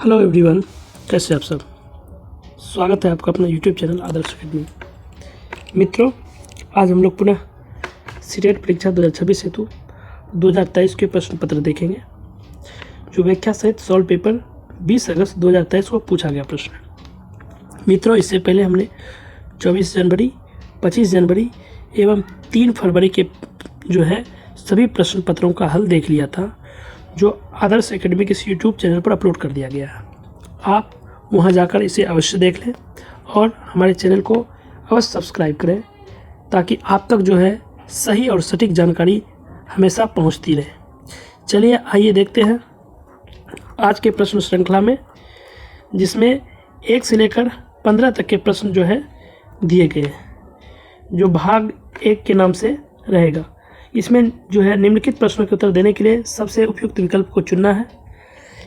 Hello everyone, कैसे आप सब। स्वागत है आपका अपना यूट्यूब चैनल आदर्श अकेडमी। मित्रों, आज हम लोग पुनः सीटेट परीक्षा 2026 हेतु 2023 के प्रश्न पत्र देखेंगे, जो व्याख्या सहित सॉल्व पेपर 20 अगस्त 2023 को पूछा गया प्रश्न। मित्रों, इससे पहले हमने 24 जनवरी, 25 जनवरी एवं 3 फरवरी के जो है सभी प्रश्न पत्रों का हल देख लिया था, जो आदर्श एकेडमी के इस यूट्यूब चैनल पर अपलोड कर दिया गया है। आप वहां जाकर इसे अवश्य देख लें और हमारे चैनल को अवश्य सब्सक्राइब करें, ताकि आप तक जो है सही और सटीक जानकारी हमेशा पहुंचती रहे। चलिए आइए देखते हैं आज के प्रश्न श्रृंखला में, जिसमें 1 से लेकर 15 तक के प्रश्न जो है दिए गए हैं, जो भाग 1 के नाम से रहेगा। इसमें जो है निम्नलिखित प्रश्नों के उत्तर देने के लिए सबसे उपयुक्त विकल्प को चुनना है।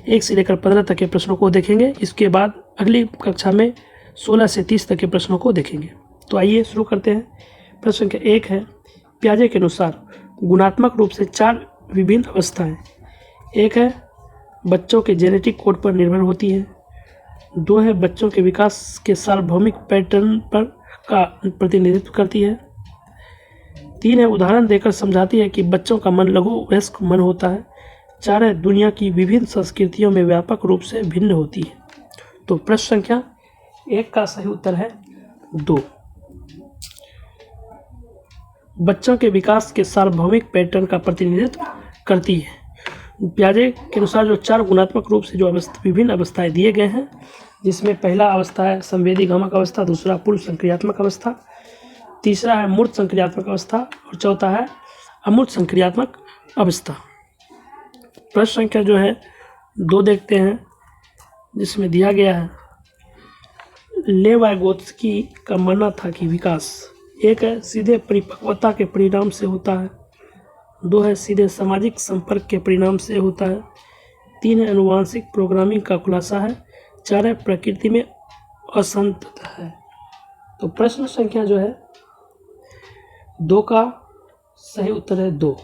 1 से लेकर 15 तक के प्रश्नों को देखेंगे। इसके बाद अगली कक्षा में 16 से 30 तक के प्रश्नों को देखेंगे। तो आइए शुरू करते हैं। प्रश्न संख्या 1 है, पियाजे के अनुसार गुणात्मक रूप से 4 विभिन्न अवस्थाएं। 1 है बच्चों के जेनेटिक कोड पर निर्भर होती है। 2 है बच्चों के विकास के सार्वभौमिक पैटर्न पर का प्रतिनिधित्व करती है। 3 है उदाहरण देकर समझाती है कि बच्चों का मन लघु वयस्क मन होता है। 4 है दुनिया की विभिन्न संस्कृतियों में व्यापक रूप से भिन्न होती है। तो प्रश्न संख्या 1 का सही उत्तर है 2। बच्चों के विकास के सार्वभौमिक पैटर्न का प्रतिनिधित्व करती है। पियाजे के अनुसार जो 4 गुणात्मक रूप से जो विभिन्न अवस्थाएं दिए गए हैं, जिसमें पहला अवस्था है संवेदी गमक अवस्था, दूसरा पूर्व संक्रियात्मक अवस्था, तीसरा है मूर्त संक्रियात्मक अवस्था और चौथा है अमूर्त संक्रियात्मक अवस्था। प्रश्न संख्या जो है 2 देखते हैं, जिसमें दिया गया है लेव-वाइगोत्स्की का मानना था कि विकास 1 है सीधे परिपक्वता के परिणाम से होता है। 2 है सीधे सामाजिक संपर्क के परिणाम से होता है। 3 है आनुवांशिक प्रोग्रामिंग का खुलासा है। 4 है प्रकृति में असंतत है। तो प्रश्न संख्या जो है 2 का सही उत्तर है 2।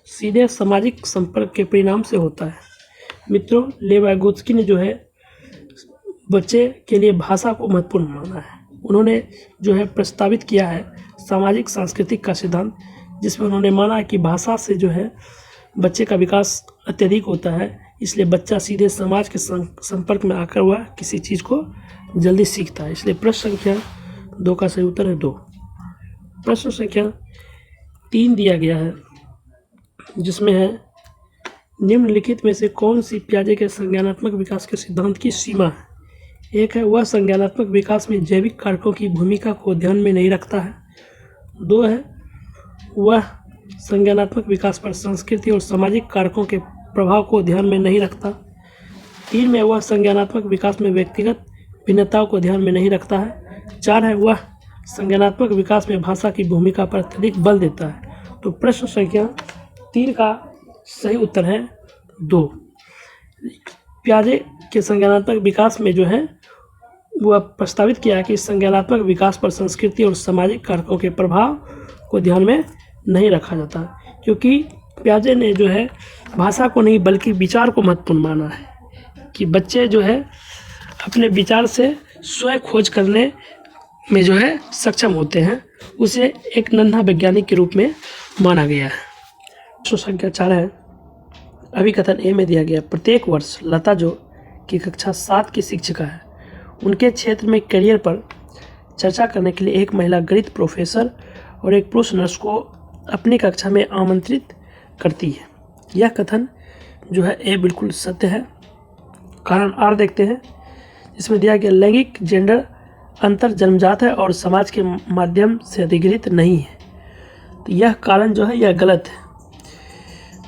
सीधे सामाजिक संपर्क के परिणाम से होता है। मित्रों, लेव-वाइगोत्स्की ने जो है बच्चे के लिए भाषा को महत्वपूर्ण माना है। उन्होंने जो है प्रस्तावित किया है सामाजिक सांस्कृतिक का सिद्धांत, जिसमें उन्होंने माना है कि भाषा से जो है बच्चे का विकास अत्यधिक होता है। इसलिए बच्चा सीधे समाज के संपर्क में आकर वह किसी चीज़ को जल्दी सीखता है। इसलिए प्रश्न संख्या 2 का सही उत्तर है 2। प्रश्न संख्या 3 दिया गया है, जिसमें है निम्नलिखित में से कौन सी पियाजे के संज्ञानात्मक विकास के सिद्धांत की सीमा है। 1 है वह संज्ञानात्मक विकास में जैविक कारकों की भूमिका को ध्यान में नहीं रखता है। 2 है वह संज्ञानात्मक विकास पर संस्कृति और सामाजिक कारकों के प्रभाव को ध्यान में नहीं रखता। 3 में वह संज्ञानात्मक विकास में व्यक्तिगत भिन्नताओं को ध्यान में नहीं रखता है। 4 है वह संज्ञानात्मक विकास में भाषा की भूमिका पर अत्यधिक बल देता है। तो प्रश्न संख्या 3 का सही उत्तर है 2। पियाजे के संज्ञानात्मक विकास में जो है वह प्रस्तावित किया है कि संज्ञानात्मक विकास पर संस्कृति और सामाजिक कारकों के प्रभाव को ध्यान में नहीं रखा जाता, क्योंकि पियाजे ने जो है भाषा को नहीं बल्कि विचार को महत्वपूर्ण माना है कि बच्चे जो है अपने विचार से स्वयं खोज करने में जो है सक्षम होते हैं। उसे एक नन्हा वैज्ञानिक के रूप में माना गया है। प्रश्न संख्या 4 है, अभिकथन ए में दिया गया प्रत्येक वर्ष लता जो कि कक्षा 7 की शिक्षिका है, उनके क्षेत्र में करियर पर चर्चा करने के लिए एक महिला गणित प्रोफेसर और एक पुरुष नर्स को अपनी कक्षा में आमंत्रित करती है। यह कथन जो है ए बिल्कुल सत्य है। कारण आर देखते हैं, इसमें दिया गया लैंगिक जेंडर अंतर जन्मजात है और समाज के माध्यम से अधिगृहित नहीं है। तो यह कारण जो है यह गलत है।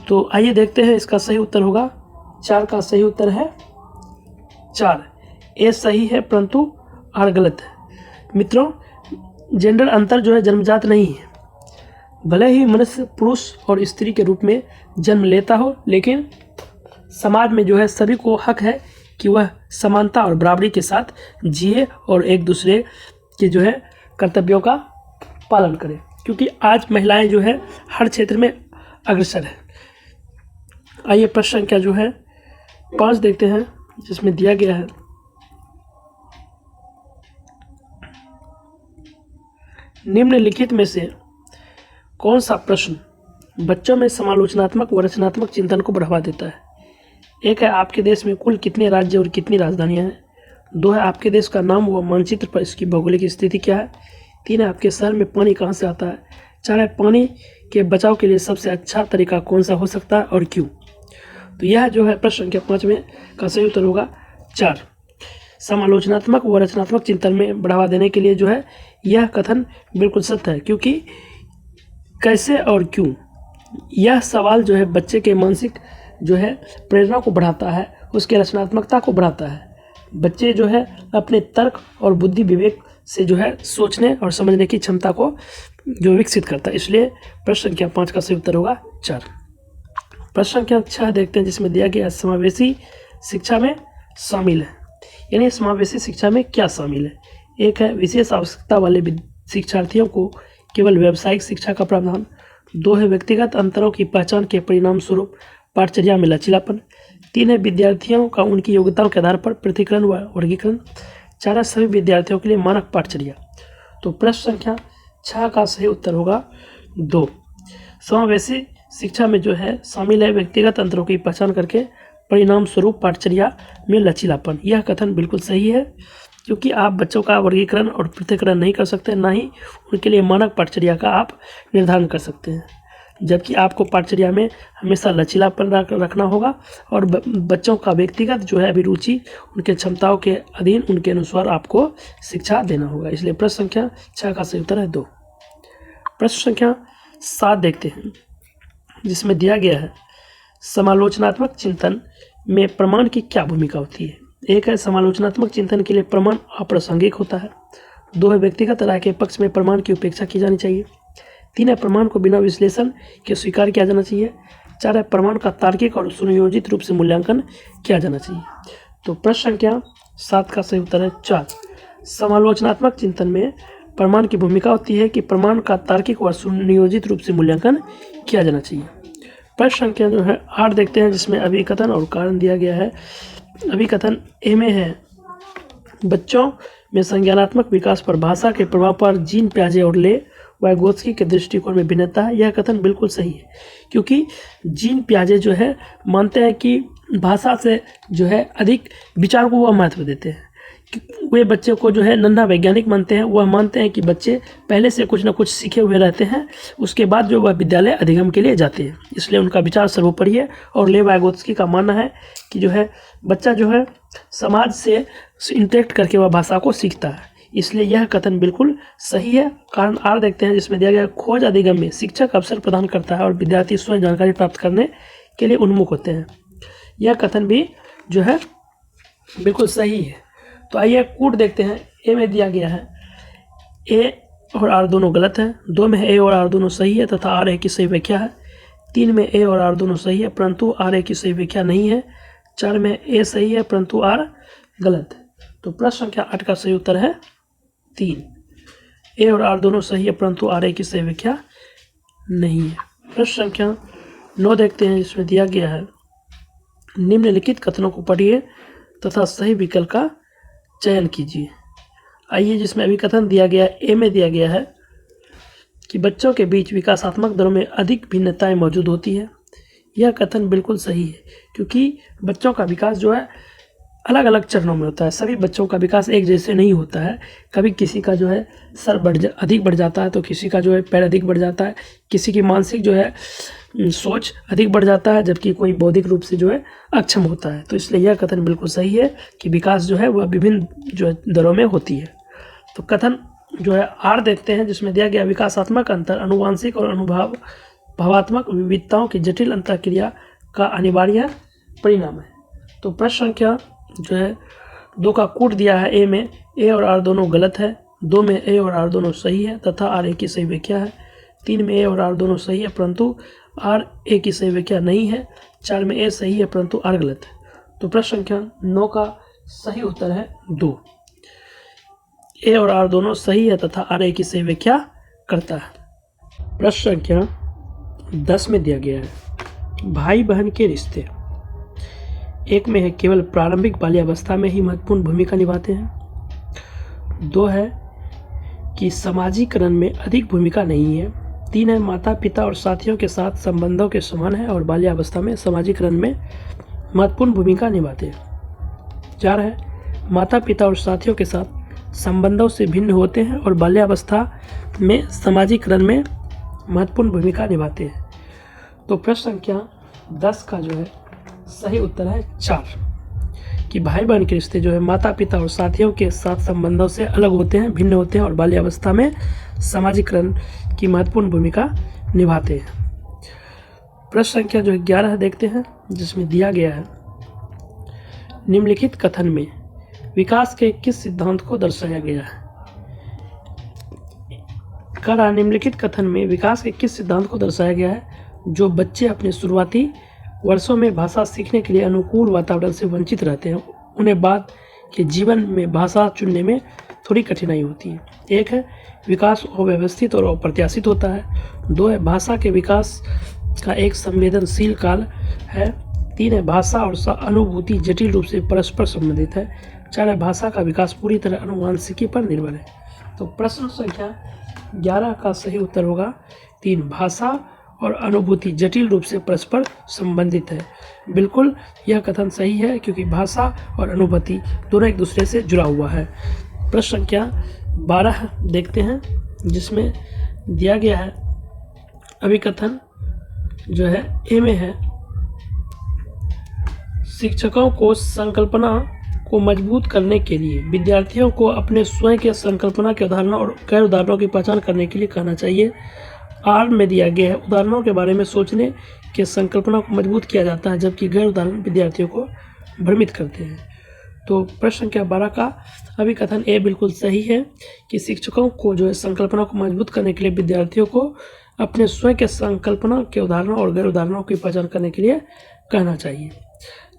तो आइए देखते हैं, इसका सही उत्तर होगा 4 का सही उत्तर है 4। ए सही है परंतु आर गलत है। मित्रों, जेंडर अंतर जो है जन्मजात नहीं है। भले ही मनुष्य पुरुष और स्त्री के रूप में जन्म लेता हो, लेकिन समाज में जो है सभी को हक है कि वह समानता और बराबरी के साथ जिए और एक दूसरे के जो है कर्तव्यों का पालन करें, क्योंकि आज महिलाएं जो है हर क्षेत्र में अग्रसर है। आइए प्रश्न संख्या जो है 5 देखते हैं जिसमें दिया गया है निम्नलिखित में से कौन सा प्रश्न बच्चों में समालोचनात्मक व रचनात्मक चिंतन को बढ़ावा देता है। एक है आपके देश में कुल कितने राज्य और कितनी राजधानियां हैं। 2 है आपके देश का नाम व मानचित्र पर इसकी भौगोलिक स्थिति क्या है। 3 है आपके शहर में पानी कहाँ से आता है। 4 है पानी के बचाव के लिए सबसे अच्छा तरीका कौन सा हो सकता है और क्यों। तो यह जो है प्रश्न संख्या 5 में का सही उत्तर होगा 4। समालोचनात्मक व रचनात्मक चिंतन में बढ़ावा देने के लिए जो है यह कथन बिल्कुल सत्य है, क्योंकि कैसे और क्यों यह सवाल जो है बच्चे के मानसिक जो है प्रेरणा को बढ़ाता है, उसके रचनात्मकता को बढ़ाता है। बच्चे जो है अपने तर्क और बुद्धि विवेक से जो है सोचने और समझने की क्षमता को जो विकसित करता है। इसलिए प्रश्न संख्या 5 का सही उत्तर होगा 4। प्रश्न संख्या 6 देखते हैं जिसमें दिया गया समावेशी शिक्षा में शामिल है, यानी समावेशी शिक्षा में क्या शामिल है। एक है विशेष आवश्यकता वाले शिक्षार्थियों को केवल व्यावसायिक शिक्षा का प्रावधान। 2 है व्यक्तिगत अंतरों की पहचान के परिणाम स्वरूप पाठचर्या में लचीलापन। 3 है विद्यार्थियों का उनकी योग्यताओं के आधार पर पृथक्करण व वर्गीकरण। 4 है सभी विद्यार्थियों के लिए मानक पाठचर्या। तो प्रश्न संख्या 6 का सही उत्तर होगा 2। समावेशी शिक्षा में जो है शामिल है व्यक्तिगत अंतरों की पहचान करके परिणाम स्वरूप पाठचर्या में लचीलापन। यह कथन बिल्कुल सही है, क्योंकि आप बच्चों का वर्गीकरण और पृथक्करण नहीं कर सकते, ना ही उनके लिए मानक पाठचर्या का आप निर्धारण कर सकते हैं, जबकि आपको पाठचर्या में हमेशा लचीलापन रखना होगा और बच्चों का व्यक्तिगत जो है अभिरुचि उनके क्षमताओं के अधीन उनके अनुसार आपको शिक्षा देना होगा। इसलिए प्रश्न संख्या 6 का सही उत्तर है 2। प्रश्न संख्या 7 देखते हैं जिसमें दिया गया है समालोचनात्मक चिंतन में प्रमाण की क्या भूमिका होती है। एक है समालोचनात्मक चिंतन के लिए प्रमाण अप्रासंगिक होता है। 2 है व्यक्तिगत राय के पक्ष में प्रमाण की उपेक्षा की जानी चाहिए। 3 है प्रमाण को बिना विश्लेषण के स्वीकार किया जाना चाहिए। 4 है प्रमाण का तार्किक और सुनियोजित रूप से मूल्यांकन किया जाना चाहिए। तो प्रश्न संख्या 7 का सही उत्तर है 4। समालोचनात्मक चिंतन में प्रमाण की भूमिका होती है कि प्रमाण का तार्किक और सुनियोजित रूप से मूल्यांकन किया जाना चाहिए। प्रश्न संख्या जो है 8 देखते हैं जिसमें अभिकथन और कारण दिया गया है। अभिकथन ए में है बच्चों में संज्ञानात्मक विकास पर भाषा के प्रभाव पर जीन पियाजे और ले वाइगोत्स्की के दृष्टिकोण में भिन्नता है। यह कथन बिल्कुल सही है, क्योंकि जीन पियाजे जो है मानते हैं कि भाषा से जो है अधिक विचार को वह महत्व देते हैं। वे बच्चे को जो है नन्हा वैज्ञानिक मानते हैं। वह मानते हैं कि बच्चे पहले से कुछ ना कुछ सीखे हुए रहते हैं, उसके बाद जो वह विद्यालय अधिगम के लिए जाते हैं, इसलिए उनका विचार सर्वोपरि है। और ले वाइगोत्स्की का मानना है कि जो है बच्चा जो है समाज से इंटरेक्ट करके वह भाषा को सीखता है, इसलिए यह कथन बिल्कुल सही है। कारण आर देखते हैं जिसमें दिया गया खोज अधिगम में शिक्षक अवसर प्रदान करता है और विद्यार्थी स्वयं जानकारी प्राप्त करने के लिए उन्मुख होते हैं। यह कथन भी जो है बिल्कुल सही है। तो आइए कूट देखते हैं। ए में दिया गया है ए और आर दोनों गलत हैं। 2 में ए और आर दोनों सही है तथा आर ए की सही व्याख्या है। 3 में ए और आर दोनों सही है परंतु आर ए की सही व्याख्या नहीं है। 4 में ए सही है परंतु आर गलत है। तो प्रश्न संख्या 8 का सही उत्तर है 3। ए और आर दोनों सही है परंतु आर ए की सही व्याख्या नहीं है। प्रश्न संख्या 9 देखते हैं जिसमें दिया गया है निम्नलिखित कथनों को पढ़िए तथा सही विकल्प का चयन कीजिए। आइए जिसमें अभी कथन दिया गया ए में दिया गया है कि बच्चों के बीच विकासात्मक दरों में अधिक भिन्नताएं मौजूद होती है। यह कथन बिल्कुल सही है, क्योंकि बच्चों का विकास जो है अलग अलग चरणों में होता है। सभी बच्चों का विकास एक जैसे नहीं होता है। कभी किसी का जो है सर अधिक बढ़ जाता है तो किसी का जो है पैर अधिक बढ़ जाता है, किसी की मानसिक जो है सोच अधिक बढ़ जाता है, जबकि कोई बौद्धिक रूप से जो है अक्षम होता है। तो इसलिए यह कथन बिल्कुल सही है कि विकास जो है वह विभिन्न जो है दरों में होती है। तो कथन जो है आर देखते हैं जिसमें दिया गया विकासात्मक अंतर अनुवांशिक और भावात्मक विविधताओं की जटिल अंतःक्रिया का अनिवार्य परिणाम है। तो प्रश्न संख्या जो है 2 का कूट दिया है ए में ए और आर दोनों गलत है। 2 में ए और आर दोनों सही है तथा आर ए की सही व्याख्या है। 3 में ए और आर दोनों सही है परंतु आर ए की सही व्याख्या नहीं है। 4 में ए सही है परंतु आर गलत है। तो प्रश्न संख्या 9 का सही उत्तर है 2। ए और आर दोनों सही है तथा आर ए की सही व्याख्या करता है। प्रश्न संख्या 10 में दिया गया है भाई बहन के रिश्ते। एक में है केवल प्रारंभिक बाल्यावस्था में ही महत्वपूर्ण भूमिका निभाते हैं। 2 है कि समाजीकरण में अधिक भूमिका नहीं है। 3 है माता पिता और साथियों के साथ संबंधों के समान है और बाल्यावस्था में समाजीकरण में महत्वपूर्ण भूमिका निभाते हैं। 4 है माता पिता और साथियों के साथ संबंधों से भिन्न होते हैं और बाल्यावस्था में समाजीकरण में महत्वपूर्ण भूमिका निभाते हैं। तो प्रश्न संख्या 10 का जो है सही उत्तर है 4, कि भाई बहन के रिश्ते जो है माता पिता और साथियों के साथ संबंधों से अलग होते हैं, भिन्न होते हैं और बाल्यावस्था में समाजीकरण की महत्वपूर्ण भूमिका निभाते हैं। प्रश्न संख्या जो 11 देखते हैं, जिसमें दिया गया है निम्नलिखित कथन में विकास के किस सिद्धांत को दर्शाया गया है। कह निम्नलिखित कथन में विकास के किस सिद्धांत को दर्शाया गया है। जो बच्चे अपने शुरुआती वर्षों में भाषा सीखने के लिए अनुकूल वातावरण से वंचित रहते हैं, उन्हें बाद के जीवन में भाषा चुनने में थोड़ी कठिनाई होती है। 1 है विकास अव्यवस्थित और अप्रत्याशित होता है। 2 है भाषा के विकास का एक संवेदनशील काल है। 3 है भाषा और अनुभूति जटिल रूप से परस्पर संबंधित है। 4 है भाषा का विकास पूरी तरह अनुवांशिकी पर निर्भर है। तो प्रश्न संख्या 11 का सही उत्तर होगा 3, भाषा और अनुभूति जटिल रूप से परस्पर संबंधित है। बिल्कुल यह कथन सही है, क्योंकि भाषा और अनुभूति दोनों एक दूसरे से जुड़ा हुआ है। प्रश्न संख्या 12 देखते हैं, जिसमें दिया गया है अभिकथन जो है ए में है शिक्षकों को संकल्पना को मजबूत करने के लिए विद्यार्थियों को अपने स्वयं के संकल्पना के उदाहरणों और गैर उदाहरणों की पहचान करने के लिए कहना चाहिए। आर में दिया गया है उदाहरणों के बारे में सोचने के संकल्पना को मजबूत किया जाता है, जबकि गैर उदाहरण विद्यार्थियों को भ्रमित करते हैं। तो प्रश्न संख्या 12 का अभिकथन ए बिल्कुल सही है, कि शिक्षकों को जो है संकल्पना को मजबूत करने के लिए विद्यार्थियों को अपने स्वयं के संकल्पना के उदाहरणों और गैर उदाहरणों की पहचान करने के लिए कहना चाहिए।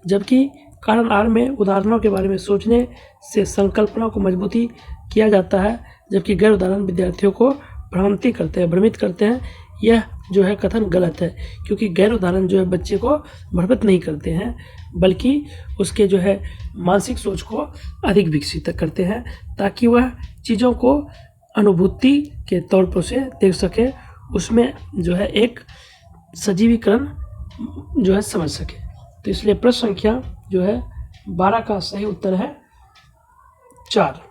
जबकि कारण आर में उदाहरणों के बारे में सोचने से संकल्पना को मजबूती किया जाता है, जबकि गैर उदाहरण विद्यार्थियों को भ्रमित करते हैं। यह जो है कथन गलत है, क्योंकि गैर उदाहरण जो है बच्चे को भ्रमित नहीं करते हैं, बल्कि उसके जो है मानसिक सोच को अधिक विकसित करते हैं, ताकि वह चीज़ों को अनुभूति के तौर पर से देख सके, उसमें जो है एक सजीवीकरण जो है समझ सके। तो इसलिए प्रश्न संख्या जो है 12 का सही उत्तर है 4।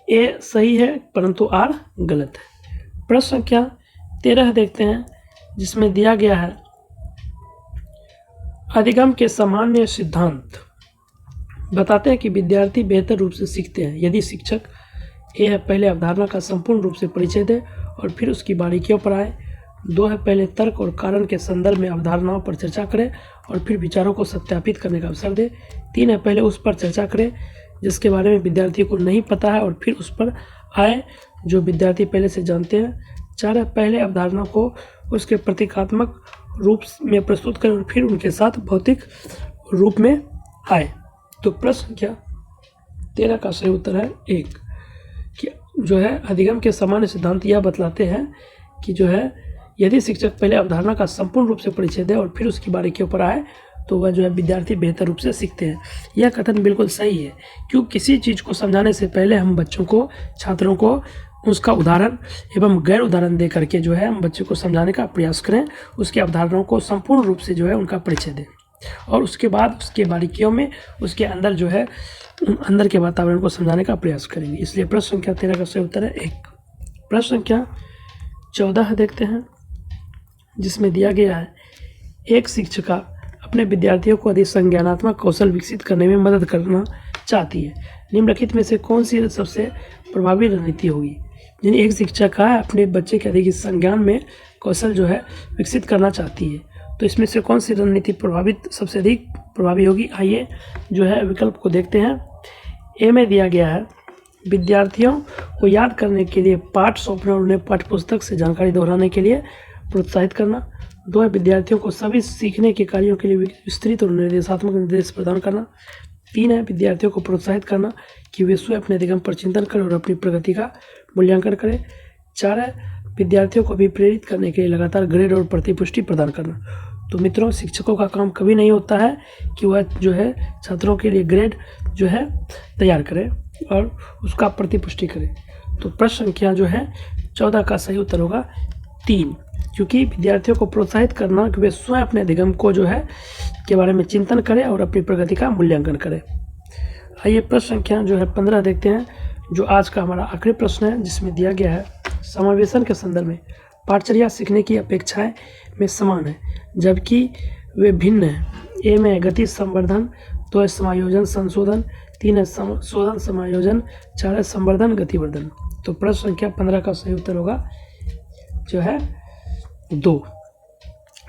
ए सही है परंतु आर गलत है। प्रश्न संख्या 13 देखते हैं, जिसमें दिया गया है अधिगम के सामान्य सिद्धांत बताते हैं कि विद्यार्थी बेहतर रूप से सीखते हैं यदि शिक्षक ए है पहले अवधारणा का संपूर्ण रूप से परिचय दे और फिर उसकी बारीकियों पर आए। 2 है पहले तर्क और कारण के संदर्भ में अवधारणाओं पर चर्चा करे और फिर विचारों को सत्यापित करने का अवसर दे। 3 है पहले उस पर चर्चा करे जिसके बारे में विद्यार्थी को नहीं पता है और फिर उस पर आए जो विद्यार्थी पहले से जानते हैं। 4 है पहले अवधारणा को उसके प्रतीकात्मक रूप में प्रस्तुत करें और फिर उनके साथ भौतिक रूप में आए। तो प्रश्न संख्या 13 का सही उत्तर है 1, कि जो है अधिगम के सामान्य सिद्धांत यह बतलाते हैं कि जो है यदि शिक्षक पहले अवधारणा का संपूर्ण रूप से परिचय दे और फिर उसकी बारीकियों पर आए तो वह जो है विद्यार्थी बेहतर रूप से सीखते हैं। यह कथन बिल्कुल सही है, क्योंकि किसी चीज़ को समझाने से पहले हम बच्चों को, छात्रों को उसका उदाहरण एवं गैर उदाहरण दे करके जो है हम बच्चों को समझाने का प्रयास करें, उसके अवधारणाओं को संपूर्ण रूप से जो है उनका परिचय दें और उसके बाद उसके बारीकियों में उसके अंदर जो है अंदर के वातावरण को समझाने का प्रयास करेंगे। इसलिए प्रश्न संख्या 13 का सही उत्तर है 1। प्रश्न संख्या 14 देखते हैं, जिसमें दिया गया है एक शिक्षिका अपने विद्यार्थियों को अधिक संज्ञानात्मक कौशल विकसित करने में मदद करना चाहती है। निम्नलिखित में से कौन सी सबसे प्रभावी रणनीति होगी। यानी एक शिक्षिका अपने बच्चे के अधिक संज्ञान में कौशल जो है विकसित करना चाहती है, तो इसमें से कौन सी रणनीति सबसे अधिक प्रभावी होगी। आइए जो है विकल्प को देखते हैं। ए में दिया गया है विद्यार्थियों को याद करने के लिए पाठ सौंपना और उन्हें पाठ्यपुस्तक से जानकारी दोहराने के लिए प्रोत्साहित करना। 2 है विद्यार्थियों को सभी सीखने के कार्यों के लिए विस्तृत और निर्देशात्मक निर्देश प्रदान करना। 3 है विद्यार्थियों को प्रोत्साहित करना कि वे स्वयं अपने अधिगम पर चिंतन करें और अपनी प्रगति का मूल्यांकन करें। 4 है विद्यार्थियों को भी प्रेरित करने के लिए लगातार ग्रेड और प्रतिपुष्टि प्रदान करना। तो मित्रों, शिक्षकों का काम कभी नहीं होता है कि वह जो है छात्रों के लिए ग्रेड जो है तैयार करे और उसका प्रतिपुष्टि करे। तो प्रश्न संख्या जो है 14 का सही उत्तर होगा 3, क्योंकि विद्यार्थियों को प्रोत्साहित करना कि वे स्वयं अपने अधिगम को जो है के बारे में चिंतन करें और अपनी प्रगति का मूल्यांकन करें। आइए प्रश्न संख्या जो है 15 देखते हैं, जो आज का हमारा आखिरी प्रश्न है, जिसमें दिया गया है समावेशन के संदर्भ में पाठचर्या सीखने की अपेक्षाएं में समान है जबकि वे भिन्न हैं। ए में गति संवर्धन, 2 है समायोजन संशोधन, 3 है शोधन समायोजन, 4 है संवर्धन गतिवर्धन। तो प्रश्न संख्या 15 का सही उत्तर होगा जो है 2,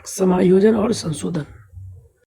समायोजन और संशोधन।